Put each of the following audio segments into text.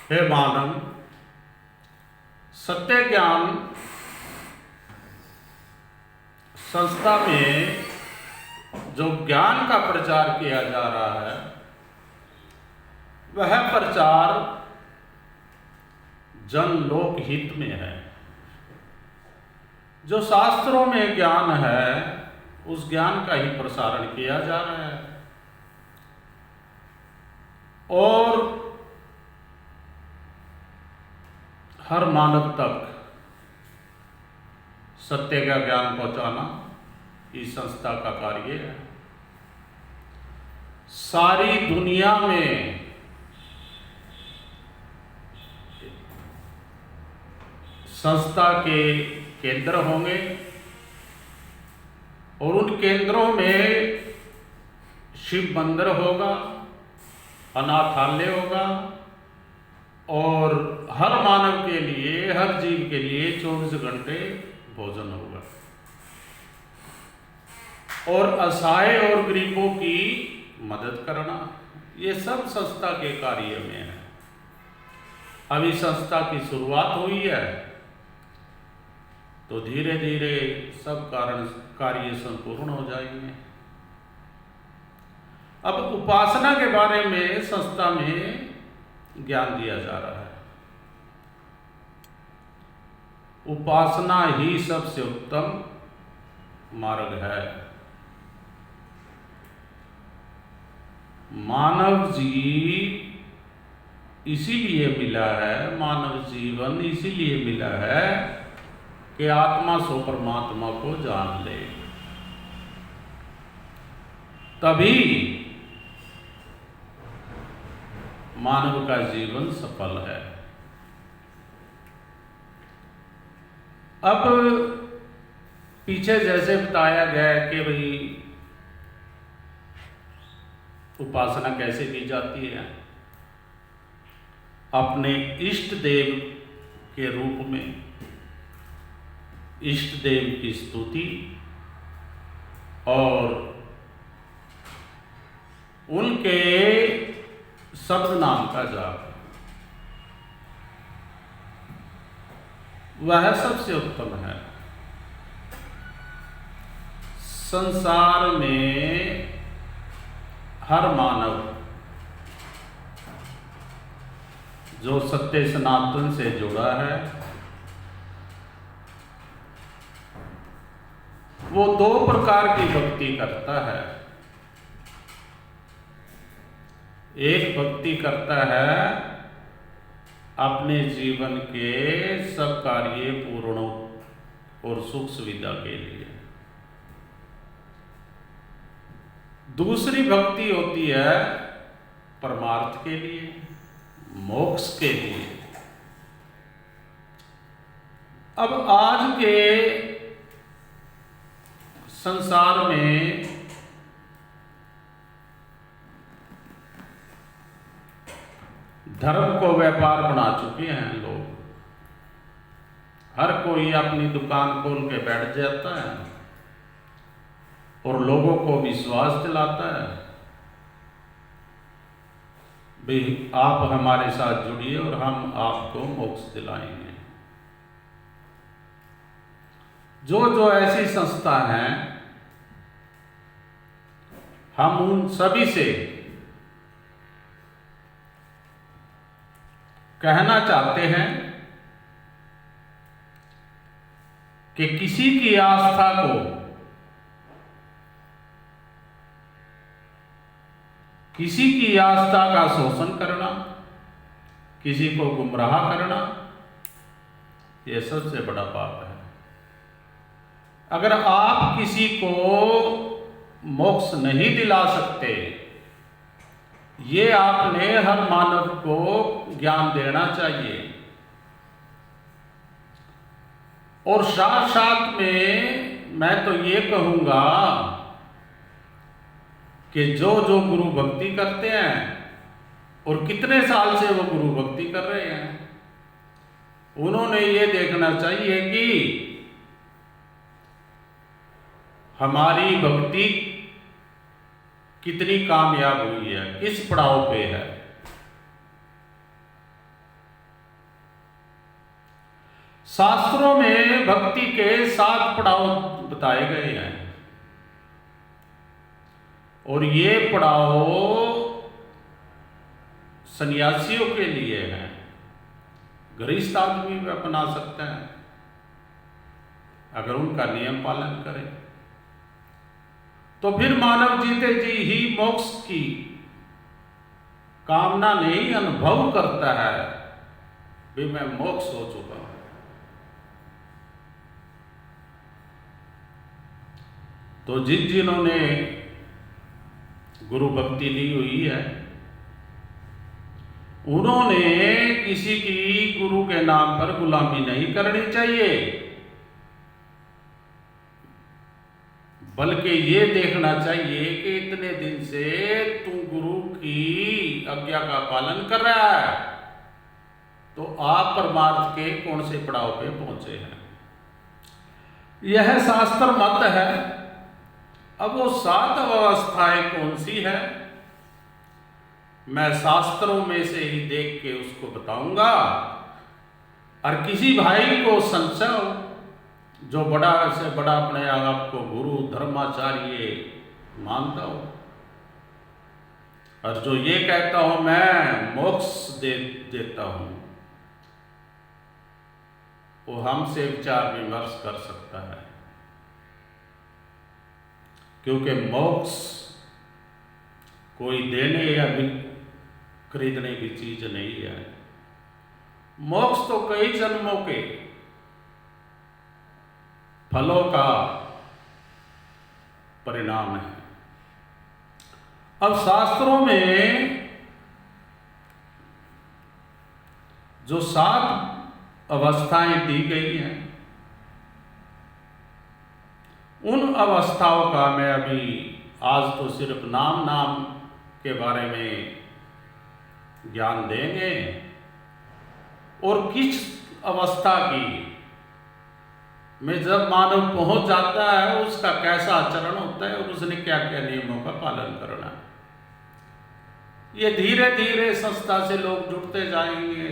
हे मानव, सत्य ज्ञान संस्था में जो ज्ञान का प्रचार किया जा रहा है, वह प्रचार जन लोक हित में है। जो शास्त्रों में ज्ञान है, उस ज्ञान का ही प्रसारण किया जा रहा है और हर मानव तक सत्य का ज्ञान पहुंचाना इस संस्था का कार्य है। सारी दुनिया में संस्था के केंद्र होंगे और उन केंद्रों में शिव मंदिर होगा, अनाथालय होगा और हर मानव के लिए, हर जीव के लिए 24 घंटे भोजन होगा और असहाय और गरीबों की मदद करना, ये सब संस्था के कार्य में है। अभी संस्था की शुरुआत हुई है तो धीरे धीरे सब कार्य संपूर्ण हो जाएंगे। अब उपासना के बारे में संस्था में ज्ञान दिया जा रहा है। उपासना ही सबसे उत्तम मार्ग है। मानव जीव इसीलिए मिला है, मानव जीवन इसीलिए मिला है कि आत्मा सो परमात्मा को जान ले, तभी मानव का जीवन सफल है। अब पीछे जैसे बताया गया कि भाई उपासना कैसे की जाती है, अपने इष्ट देव के रूप में इष्ट देव की स्तुति और उनके शब्द नाम का जाप, वह सबसे उत्तम है। संसार में हर मानव जो सत्य सनातन से जुड़ा है, वो 2 प्रकार की भक्ति करता है। एक भक्ति करता है अपने जीवन के सब कार्य पूर्ण और सुख सुविधा के लिए। दूसरी भक्ति होती है परमार्थ के लिए, मोक्ष के लिए। अब आज के संसार में धर्म को व्यापार बना चुके हैं लोग। हर कोई अपनी दुकान खोल के बैठ जाता है और लोगों को विश्वास दिलाता है भाई आप हमारे साथ जुड़िए और हम आपको मोक्ष दिलाएंगे। जो ऐसी संस्था हैं, हम उन सभी से कहना चाहते हैं कि किसी की आस्था को, किसी की आस्था का शोषण करना, किसी को गुमराह करना, यह सबसे बड़ा पाप है। अगर आप किसी को मोक्ष नहीं दिला सकते, ये आपने हर मानव को ज्ञान देना चाहिए और साथ साथ में मैं तो ये कहूँगा कि जो गुरु भक्ति करते हैं और कितने साल से वो गुरु भक्ति कर रहे हैं, उन्होंने ये देखना चाहिए कि हमारी भक्ति कितनी कामयाब हुई है, किस पड़ाव पे है। शास्त्रों में भक्ति के 7 पड़ाव बताए गए हैं और ये पड़ाव सन्यासियों के लिए हैं। गृहस्थ आदमी भी अपना सकते हैं अगर उनका नियम पालन करें। तो फिर मानव जीते जी ही मोक्ष की कामना नहीं अनुभव करता है भी मैं मोक्ष हो चुका हूं। तो जिन्होंने गुरु भक्ति ली हुई है उन्होंने किसी की गुरु के नाम पर गुलामी नहीं करनी चाहिए, बल्कि ये देखना चाहिए कि इतने दिन से तू गुरु की आज्ञा का पालन कर रहा है तो आप परमार्थ के कौन से पड़ाव पे पहुंचे हैं। यह शास्त्र मत है। अब वो 7 अवस्थाएं कौन सी है मैं शास्त्रों में से ही देख के उसको बताऊंगा। और किसी भाई को संशय हो जो बड़ा से बड़ा अपने आप को गुरु धर्माचार्य मानता हो और जो ये कहता हो मैं मोक्ष देता हूं, वो हमसे विचार विमर्श कर सकता है, क्योंकि मोक्ष कोई देने या खरीदने की चीज नहीं है। मोक्ष तो कई जन्मों के फलों का परिणाम है। अब शास्त्रों में जो 7 अवस्थाएं दी गई हैं उन अवस्थाओं का मैं अभी आज तो सिर्फ नाम के बारे में ज्ञान देंगे और किस अवस्था की में जब मानव पहुंच जाता है उसका कैसा आचरण होता है और उसने क्या क्या नियमों का पालन करना है। ये धीरे धीरे संस्था से लोग जुड़ते जाएंगे।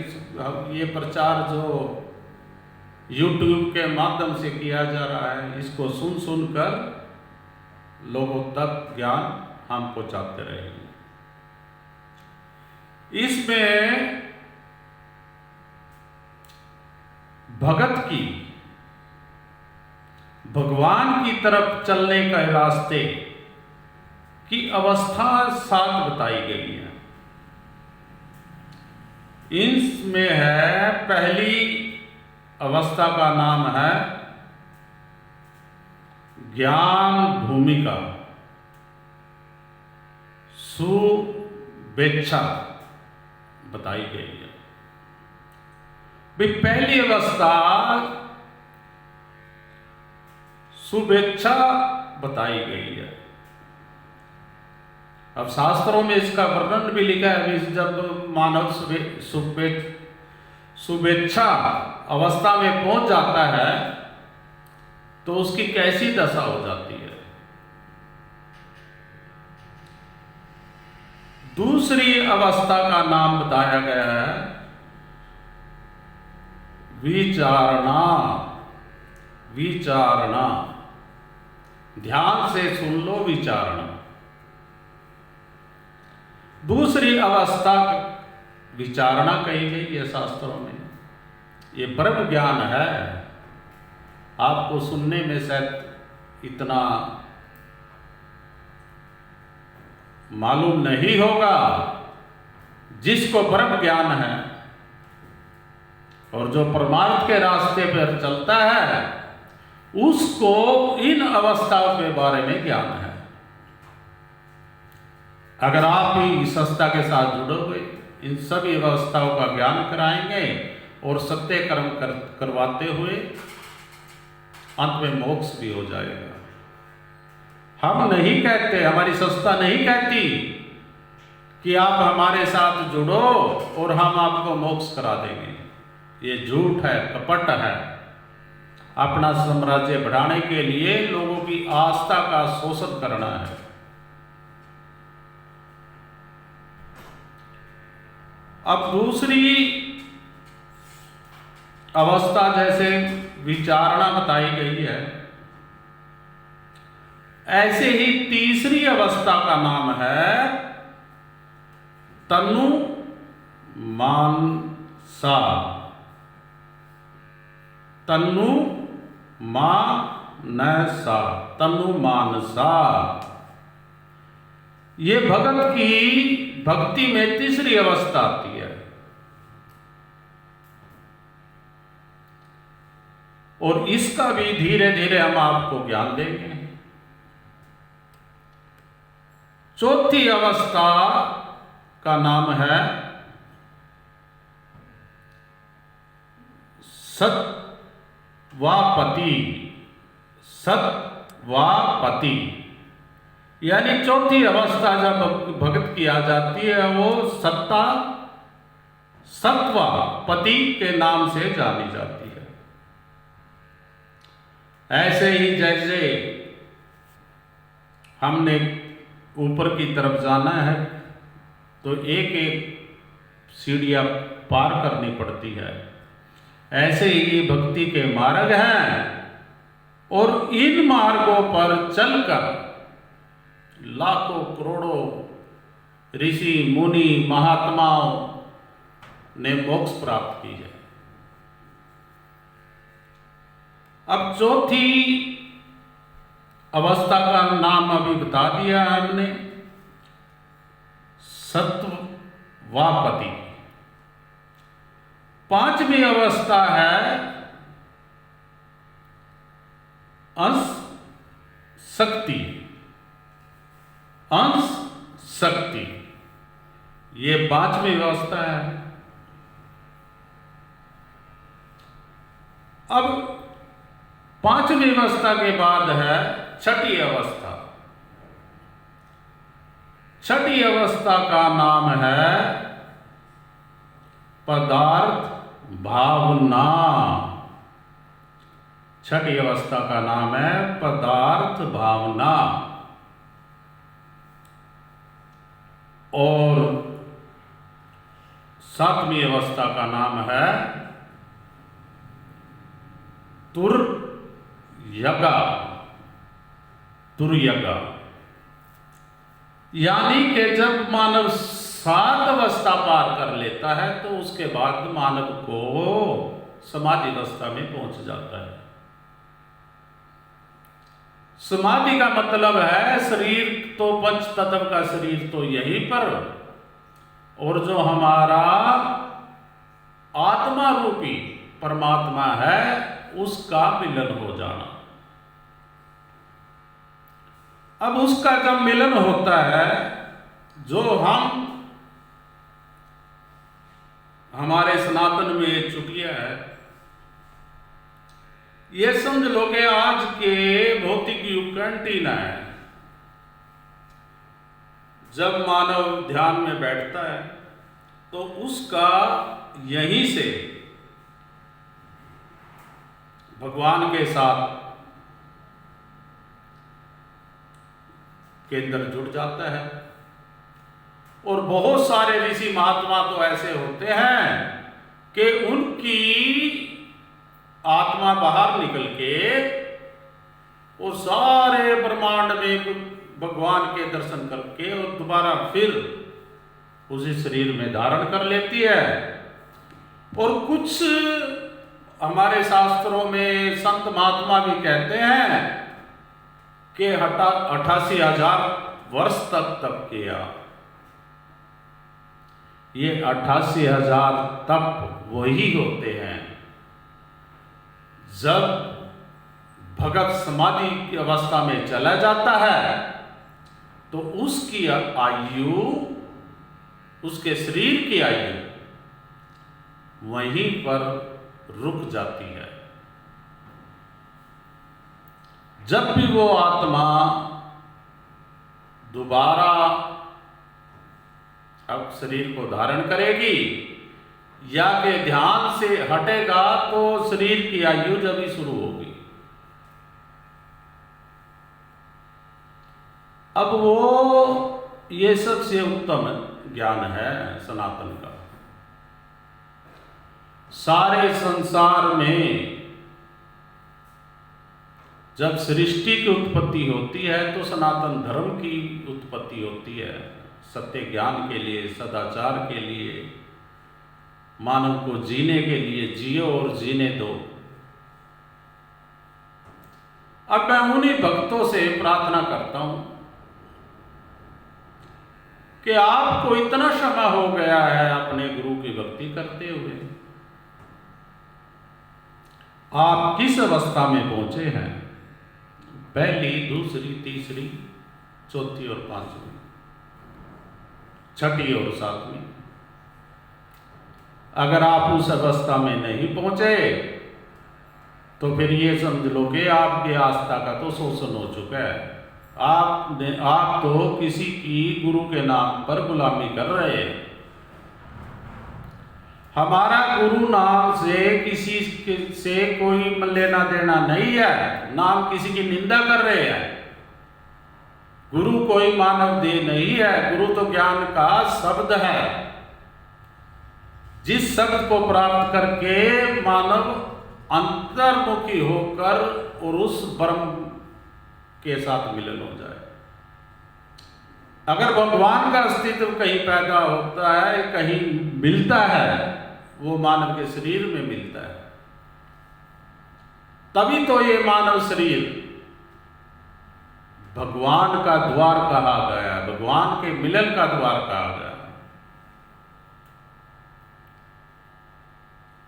ये प्रचार जो YouTube के माध्यम से किया जा रहा है इसको सुन कर लोगों तक ज्ञान हम पहुंचाते रहेंगे। इसमें भगत की भगवान की तरफ चलने का रास्ते की अवस्था 7 बताई गई है। इसमें है पहली अवस्था का नाम है ज्ञान भूमिका शुभेच्छा बताई गई है। पहली अवस्था शुभेच्छा बताई गई है। अब शास्त्रों में इसका वर्णन भी लिखा है। जब मानव शुभेच्छा अवस्था में पहुंच जाता है तो उसकी कैसी दशा हो जाती है। दूसरी अवस्था का नाम बताया गया है विचारणा। ध्यान से सुन लो विचारणा। दूसरी अवस्था विचारणा कही गई है शास्त्रों में। ये ब्रह्म ज्ञान है। आपको सुनने में शायद इतना मालूम नहीं होगा। जिसको ब्रह्म ज्ञान है और जो परमार्थ के रास्ते पर चलता है उसको इन अवस्थाओं के बारे में ज्ञान है। अगर आप भी इस संस्था के साथ जुड़ोगे इन सभी अवस्थाओं का ज्ञान कराएंगे और सत्य कर्म करवाते हुए अंत में मोक्ष भी हो जाएगा। हम नहीं कहते, हमारी संस्था नहीं कहती कि आप हमारे साथ जुड़ो और हम आपको मोक्ष करा देंगे। ये झूठ है, कपट है। अपना साम्राज्य बढ़ाने के लिए लोगों की आस्था का शोषण करना है। अब दूसरी अवस्था जैसे विचारणा बताई गई है, ऐसे ही तीसरी अवस्था का नाम है तनु मानसा। तनु मानसा, तनु मानसा, ये भगत की भक्ति में तीसरी अवस्था आती है। और इसका भी धीरे धीरे हम आपको ज्ञान देंगे। चौथी अवस्था का नाम है सत्वापति। सत्वापति यानी चौथी अवस्था जब भगत की आ जाती है, वो सत्ता सत्वापति के नाम से जानी जाती है। ऐसे ही जैसे हमने ऊपर की तरफ जाना है तो एक एक सीढ़ियां पार करनी पड़ती है, ऐसे ही भक्ति के मार्ग हैं। और इन मार्गों पर चलकर लाखों करोड़ों ऋषि मुनि महात्माओं ने मोक्ष प्राप्त की है। अब चौथी अवस्था का नाम अभी बता दिया है हमने, सत्वापति। पांचवी अवस्था है अंश शक्ति। अंश शक्ति ये पांचवी अवस्था है। अब पांचवी अवस्था के बाद है छठी अवस्था। छठी अवस्था का नाम है पदार्थ भावना। छठी अवस्था का नाम है पदार्थ भावना। और सातवीं अवस्था का नाम है तुर्यगा। तुर्यगा यानी कि जब मानव 7 अवस्था पार कर लेता है तो उसके बाद मानव को समाधि अवस्था में पहुंच जाता है। समाधि का मतलब है शरीर तो पंच तत्व का शरीर तो यहीं पर, और जो हमारा आत्मा रूपी परमात्मा है उसका मिलन हो जाना। अब उसका जब मिलन होता है, जो हमारे सनातन में एक चुटिया है, ये समझ लो कि आज के भौतिक युग का एंटीना है। जब मानव ध्यान में बैठता है तो उसका यहीं से भगवान के साथ केंद्र जुड़ जाता है। और बहुत सारे ऋषि महात्मा तो ऐसे होते हैं कि उनकी आत्मा बाहर निकल के और सारे ब्रह्मांड में भगवान के दर्शन करके और दोबारा फिर उसी शरीर में धारण कर लेती है। और कुछ हमारे शास्त्रों में संत महात्मा भी कहते हैं कि 88,000 वर्ष तक तप किया। ये 88,000 तप वही होते हैं जब भगत समाधि की अवस्था में चला जाता है तो उसकी आयु, उसके शरीर की आयु वहीं पर रुक जाती है। जब भी वो आत्मा दोबारा अब शरीर को धारण करेगी या के ध्यान से हटेगा तो शरीर की आयु जब ही शुरू होगी। अब वो ये सबसे उत्तम ज्ञान है सनातन का। सारे संसार में जब सृष्टि की उत्पत्ति होती है तो सनातन धर्म की उत्पत्ति होती है, सत्य ज्ञान के लिए, सदाचार के लिए, मानव को जीने के लिए। जियो और जीने दो। अब मैं उन्हीं भक्तों से प्रार्थना करता हूं कि आपको इतना समय हो गया है अपने गुरु की भक्ति करते हुए, आप किस अवस्था में पहुंचे हैं? पहली, दूसरी, तीसरी, चौथी और पांचवी, छठी और सातवीं। अगर आप उस अवस्था में नहीं पहुंचे तो फिर ये समझ लो कि आपकी आस्था का तो शोषण हो चुका है। आप तो किसी की गुरु के नाम पर गुलामी कर रहे हैं। हमारा गुरु नाम से किसी से कोई लेना देना नहीं है, नाम किसी की निंदा कर रहे हैं। गुरु कोई मानव देह नहीं है, गुरु तो ज्ञान का शब्द है, जिस शब्द को प्राप्त करके मानव अंतर्मुखी होकर और उस ब्रह्म के साथ मिलन हो जाए। अगर भगवान का अस्तित्व कहीं पैदा होता है, कहीं मिलता है, वो मानव के शरीर में मिलता है। तभी तो ये मानव शरीर भगवान का द्वार कहा गया, भगवान के मिलन का द्वार कहा गया।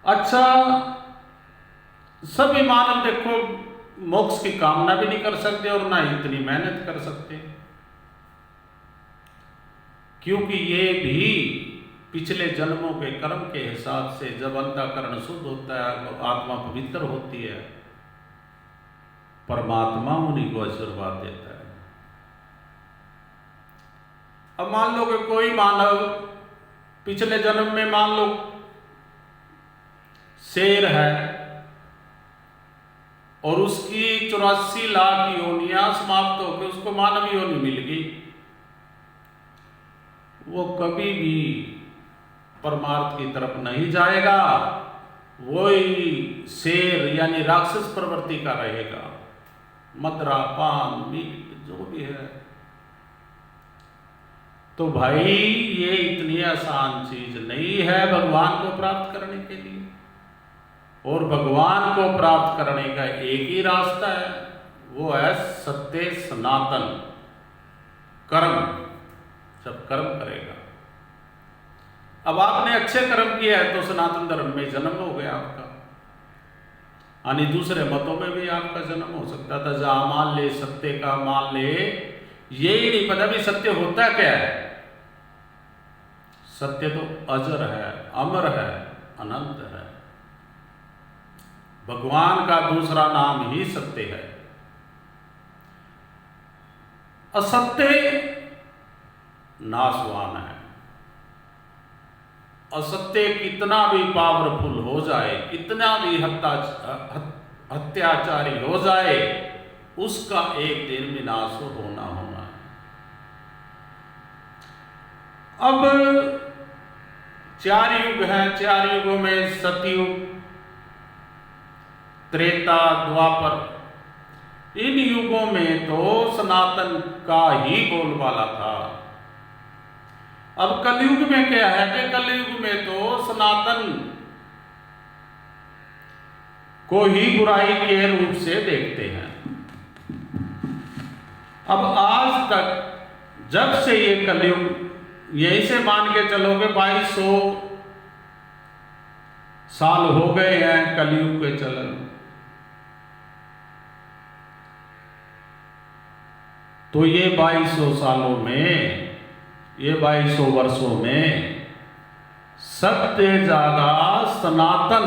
अच्छा, सभी मानव देखो मोक्ष की कामना भी नहीं कर सकते और ना इतनी मेहनत कर सकते, क्योंकि ये भी पिछले जन्मों के कर्म के हिसाब से जब अंतःकरण शुद्ध होता है, आत्मा पवित्र होती है, परमात्मा उन्हीं को आशीर्वाद देता है। अब मान लो कि कोई मानव पिछले जन्म में मान लो शेर है और उसकी 84 लाख योनियां समाप्त होकर उसको मानव योनि मिल गई, वो कभी भी परमार्थ की तरफ नहीं जाएगा, वही शेर यानी राक्षस प्रवृत्ति का रहेगा। मदरा, पान, मीट जो भी है। तो भाई ये इतनी आसान चीज नहीं है भगवान को प्राप्त करने के लिए, और भगवान को प्राप्त करने का एक ही रास्ता है, वो है सत्य सनातन कर्म। जब कर्म करेगा, अब आपने अच्छे कर्म किए हैं तो सनातन धर्म में जन्म हो गया आपका, यानी दूसरे मतों में भी आपका जन्म हो सकता था। जहां मान ले सत्य का, मान ले ये ही नहीं पता भी सत्य होता क्या है। सत्य तो अजर है, अमर है, अनंत है। भगवान का दूसरा नाम ही सत्य है। असत्य नाशवान है। असत्य कितना भी पावरफुल हो जाए, कितना भी हत्याचारी हो जाए, उसका एक दिन विनाश होना होना है। अब 4 युग हैं, 4 युगों में सतयुग, त्रेता, द्वापर, इन युगों में तो सनातन का ही बोलबाला था। अब कलयुग में क्या है कि कलयुग में तो सनातन को ही बुराई के रूप से देखते हैं। अब आज तक जब से ये कलयुग, यही से मान के चलोगे 2200 साल हो गए हैं कलयुग के चलन, तो ये 2200 सालों में, ये 2200 वर्षों में सबसे ज्यादा सनातन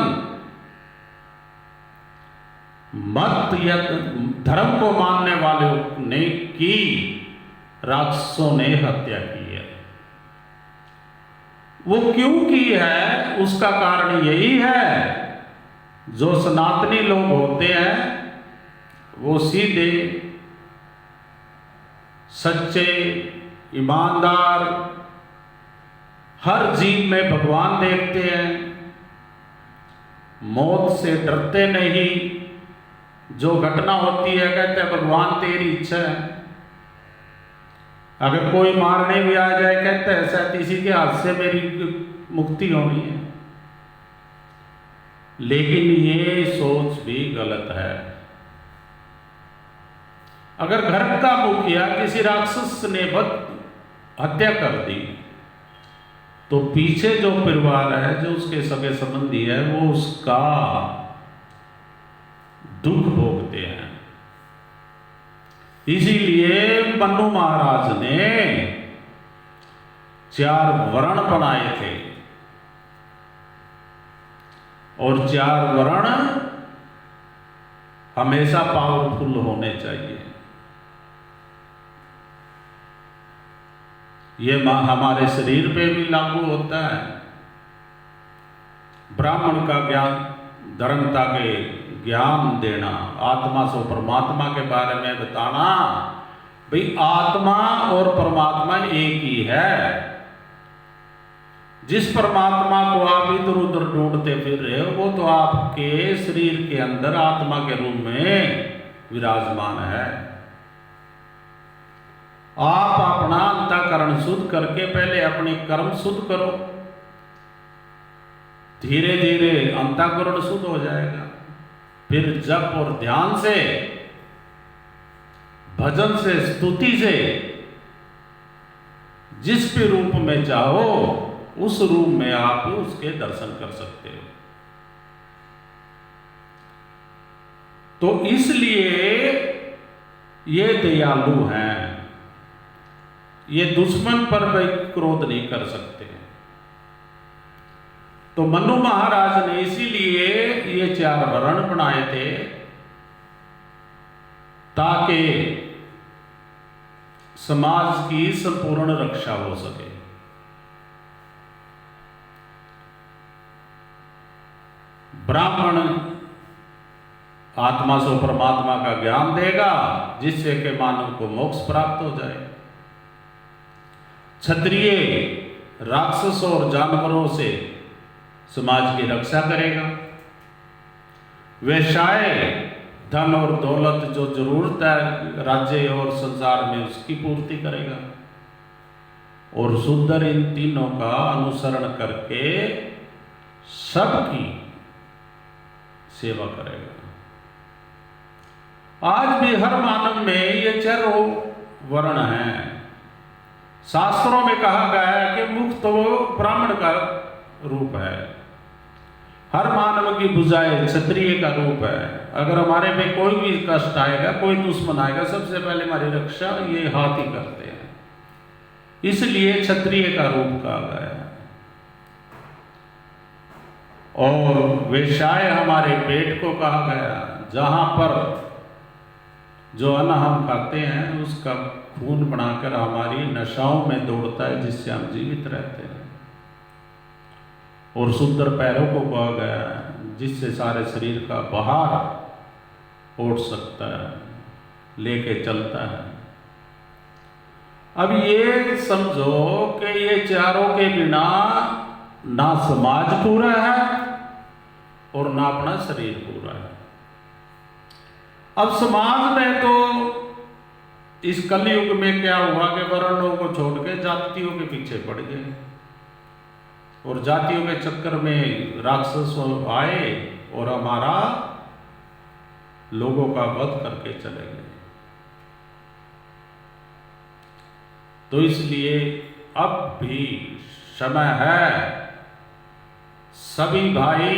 मत या धर्म को मानने वालों ने की, राक्षसों ने हत्या की है। वो क्यों की है, उसका कारण यही है, जो सनातनी लोग होते हैं वो सीधे, सच्चे, ईमानदार, हर जीव में भगवान देखते हैं, मौत से डरते नहीं, जो घटना होती है कहते हैं भगवान तेरी इच्छा है। अगर कोई मारने भी आ जाए कहते हैं शायद इसी के हाथ से मेरी मुक्ति होनी है। लेकिन ये सोच भी गलत है। अगर घर का मुखिया किसी राक्षस ने हत्या कर दी तो पीछे जो परिवार है, जो उसके सगे संबंधी है, वो उसका दुख भोगते हैं। इसीलिए मनु महाराज ने 4 वर्ण बनाए थे, और 4 वर्ण हमेशा पावरफुल होने चाहिए। ये हमारे शरीर पे भी लागू होता है। ब्राह्मण का ज्ञान, धर्मता के ज्ञान देना, आत्मा से परमात्मा के बारे में बताना। भाई आत्मा और परमात्मा एक ही है। जिस परमात्मा को आप इधर उधर ढूंढते फिर रहे हो, वो तो आपके शरीर के अंदर आत्मा के रूप में विराजमान है। आप अपना अंतःकरण शुद्ध करके पहले अपने कर्म शुद्ध करो, धीरे धीरे अंतःकरण शुद्ध हो जाएगा। फिर जप और ध्यान से, भजन से, स्तुति से जिस भी रूप में चाहो उस रूप में आप उसके दर्शन कर सकते हो। तो इसलिए ये दयालु हैं, ये दुश्मन पर भी क्रोध नहीं कर सकते। तो मनु महाराज ने इसीलिए ये 4 वर्ण बनाए थे ताकि समाज की संपूर्ण रक्षा हो सके। ब्राह्मण आत्मा से परमात्मा का ज्ञान देगा जिससे कि मानव को मोक्ष प्राप्त हो जाए। क्षत्रिय राक्षस और जानवरों से समाज की रक्षा करेगा। वैश्य धन और दौलत जो जरूरत है राज्य और संसार में उसकी पूर्ति करेगा। और शूद्र इन तीनों का अनुसरण करके सबकी सेवा करेगा। आज भी हर मानव में ये 4 वर्ण हैं। शास्त्रों में कहा गया है कि मुख तो ब्राह्मण का रूप है, हर मानव की भुजाएं क्षत्रिय का रूप है। अगर हमारे पे कोई भी कष्ट आएगा, कोई दुश्मन आएगा, सबसे पहले हमारी रक्षा ये हाथ ही करते हैं। इसलिए क्षत्रिय का रूप कहा गया है। और वैश्य हमारे पेट को कहा गया, जहां पर जो अन्न हम खाते हैं उसका खून बनाकर हमारी नशाओं में दौड़ता है, जिससे हम जीवित रहते हैं। और शूद्र पैरों को कहा गया है, जिससे सारे शरीर का बाहर ओढ़ सकता है, लेके चलता है। अब ये समझो कि ये चारों के बिना ना समाज पूरा है और ना अपना शरीर पूरा है। अब समाज में तो इस कलयुग में क्या हुआ कि वर्णों को छोड़ के जातियों के पीछे पड़ गए, और जातियों के चक्कर में राक्षस आए और हमारा लोगों का वध करके चले गए। तो इसलिए अब भी समय है, सभी भाई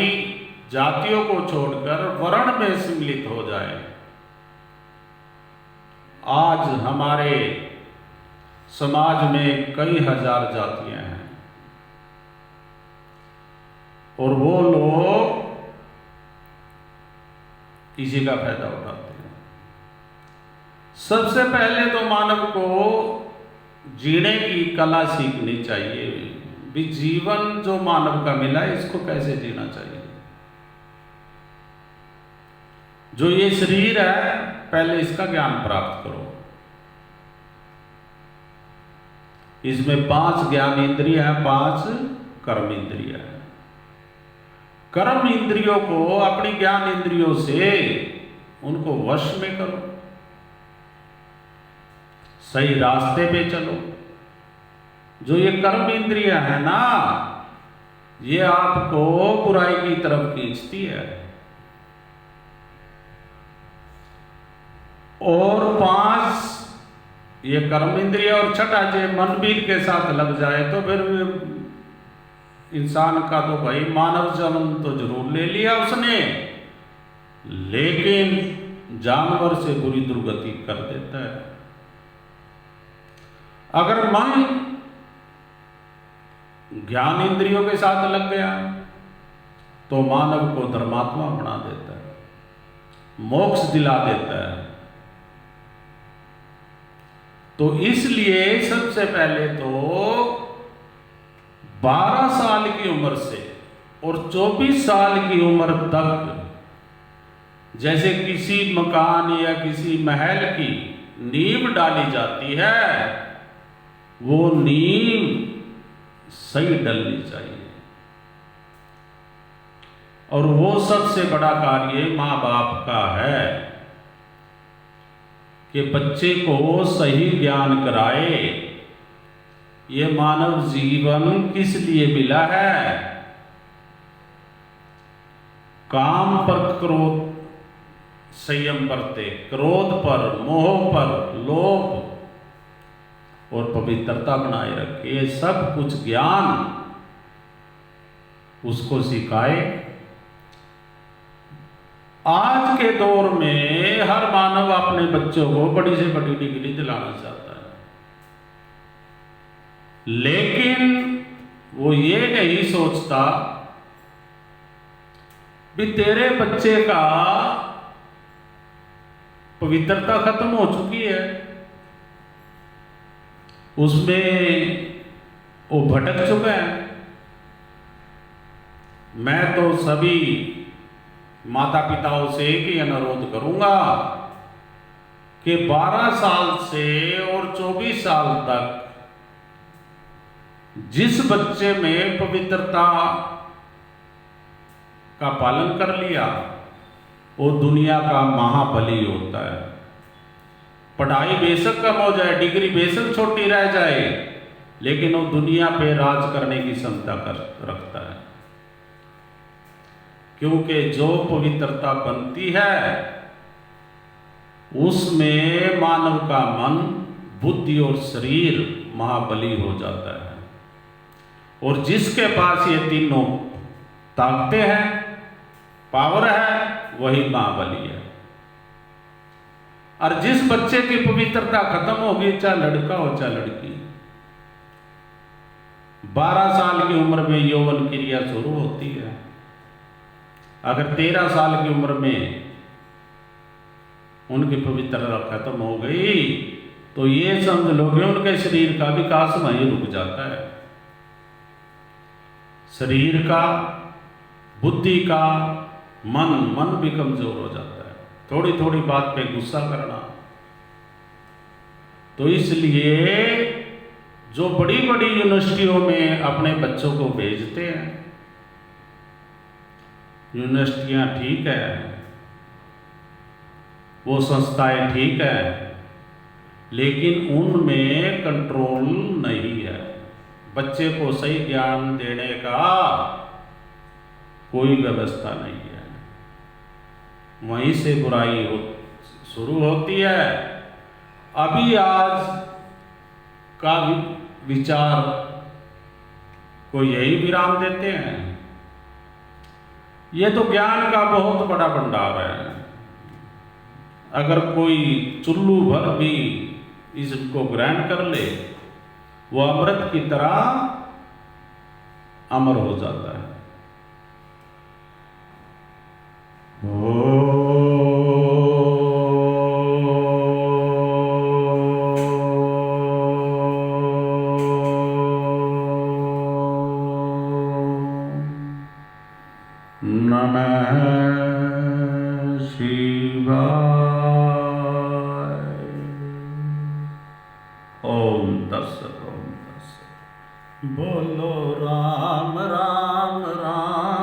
जातियों को छोड़कर वर्ण में सम्मिलित हो जाए। आज हमारे समाज में कई हजार जातियां हैं, और वो लोग इसी का फायदा उठाते हैं। सबसे पहले तो मानव को जीने की कला सीखनी चाहिए। भी जीवन जो मानव का मिला है इसको कैसे जीना चाहिए। जो ये शरीर है पहले इसका ज्ञान प्राप्त करो। इसमें 5 ज्ञान इंद्रिय है, 5 कर्म इंद्रिय है। कर्म इंद्रियों को अपनी ज्ञान इंद्रियों से उनको वश में करो, सही रास्ते पे चलो। जो ये कर्म इंद्रियां है ना, ये आपको बुराई की तरफ खींचती है। और 5 ये कर्म इंद्रिया और छठा जे मन भी के साथ लग जाए तो फिर इंसान का तो भाई मानव जन्म तो जरूर ले लिया उसने, लेकिन जानवर से बुरी दुर्गति कर देता है। अगर मन ज्ञान इंद्रियों के साथ लग गया तो मानव को धर्मात्मा बना देता है, मोक्ष दिला देता है। तो इसलिए सबसे पहले तो 12 साल की उम्र से और 24 साल की उम्र तक जैसे किसी मकान या किसी महल की नींव डाली जाती है, वो नींव सही डलनी चाहिए। और वो सबसे बड़ा कार्य माँ बाप का है कि बच्चे को सही ज्ञान कराए। ये मानव जीवन किस लिए मिला है? काम पर क्रोध संयम बरते, क्रोध पर, मोह पर, लोभ और पवित्रता बनाए रखे। ये सब कुछ ज्ञान उसको सिखाए। आज के दौर में हर मानव अपने बच्चों को बड़ी से बड़ी डिग्री दिलाना चाहता है, लेकिन वो ये नहीं सोचता भी तेरे बच्चे का पवित्रता खत्म हो चुकी है, उसमें वो भटक चुका है। मैं तो सभी माता पिताओं से एक ही अनुरोध करूंगा कि 12 साल से और 24 साल तक जिस बच्चे में पवित्रता का पालन कर लिया वो दुनिया का महाबली होता है। पढ़ाई बेशक कम हो जाए, डिग्री बेशक छोटी रह जाए, लेकिन वो दुनिया पे राज करने की क्षमता रखता है। क्योंकि जो पवित्रता बनती है उसमें मानव का मन, बुद्धि और शरीर महाबली हो जाता है। और जिसके पास ये तीनों ताकतें हैं, पावर है, वही महाबली है। और जिस बच्चे की पवित्रता खत्म होगी, चाहे लड़का हो चाहे लड़की, 12 साल की उम्र में यौवन क्रिया शुरू होती है। अगर 13 साल की उम्र में उनकी पवित्रता खत्म हो गई तो ये समझ लो कि उनके शरीर का विकास वहीं रुक जाता है। शरीर का, बुद्धि का, मन भी कमजोर हो जाता है। थोड़ी थोड़ी बात पे गुस्सा करना। तो इसलिए जो बड़ी बड़ी यूनिवर्सिटियों में अपने बच्चों को भेजते हैं, यूनिवर्सिटियां ठीक है, वो संस्थाएं ठीक है, लेकिन उनमें कंट्रोल नहीं है। बच्चे को सही ज्ञान देने का कोई व्यवस्था नहीं है। वहीं से बुराई शुरू होती है। अभी आज का विचार को यही विराम देते हैं। ये तो ज्ञान का बहुत बड़ा भंडार है। अगर कोई चुल्लू भर भी इसको ग्रहण कर ले, वो अमृत की तरह अमर हो जाता है। नमः शिवाय। ओम तत्सत। बोलो राम राम राम।